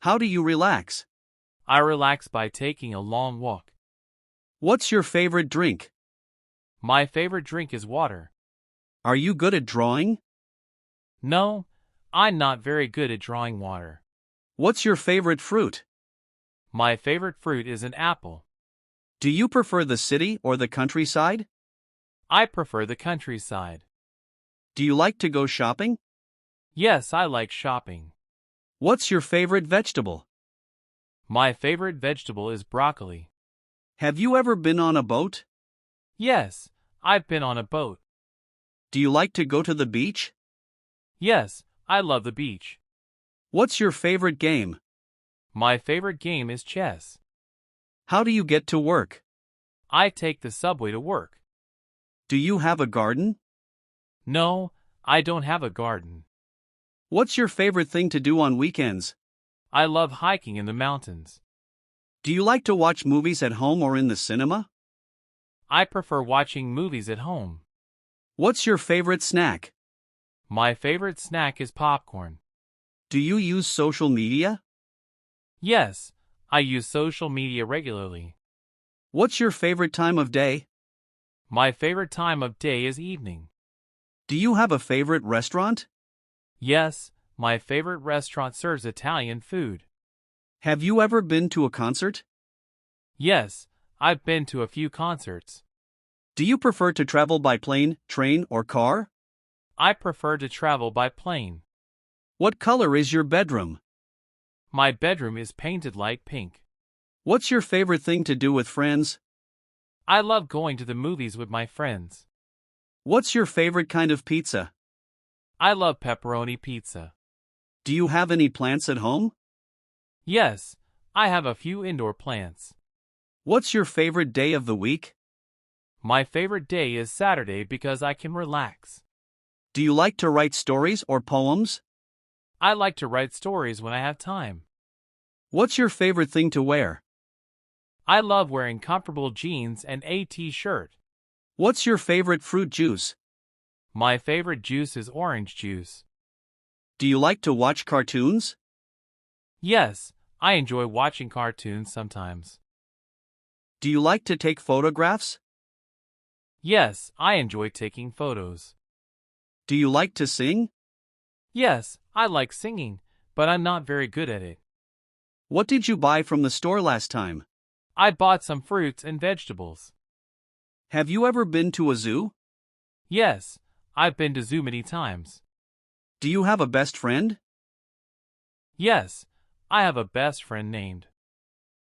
How do you relax? I relax by taking a long walk. What's your favorite drink? My favorite drink is water. Are you good at drawing? No, I'm not very good at drawing water. What's your favorite fruit? My favorite fruit is an apple. Do you prefer the city or the countryside? I prefer the countryside. Do you like to go shopping? Yes, I like shopping. What's your favorite vegetable? My favorite vegetable is broccoli. Have you ever been on a boat? Yes, I've been on a boat. Do you like to go to the beach? Yes, I love the beach. What's your favorite game? My favorite game is chess. How do you get to work? I take the subway to work. Do you have a garden? No, I don't have a garden. What's your favorite thing to do on weekends? I love hiking in the mountains. Do you like to watch movies at home or in the cinema? I prefer watching movies at home. What's your favorite snack? My favorite snack is popcorn. Do you use social media? Yes, I use social media regularly. What's your favorite time of day? My favorite time of day is evening. Do you have a favorite restaurant? Yes, my favorite restaurant serves Italian food. Have you ever been to a concert? Yes, I've been to a few concerts. Do you prefer to travel by plane, train, or car? I prefer to travel by plane. What color is your bedroom? My bedroom is painted light pink. What's your favorite thing to do with friends? I love going to the movies with my friends. What's your favorite kind of pizza? I love pepperoni pizza. Do you have any plants at home? Yes, I have a few indoor plants. What's your favorite day of the week? My favorite day is Saturday because I can relax. Do you like to write stories or poems? I like to write stories when I have time. What's your favorite thing to wear? I love wearing comfortable jeans and a t-shirt. What's your favorite fruit juice? My favorite juice is orange juice. Do you like to watch cartoons? Yes, I enjoy watching cartoons sometimes. Do you like to take photographs? Yes, I enjoy taking photos. Do you like to sing? Yes, I like singing, but I'm not very good at it. What did you buy from the store last time? I bought some fruits and vegetables. Have you ever been to a zoo? Yes, I've been to zoo many times. Do you have a best friend? Yes, I have a best friend named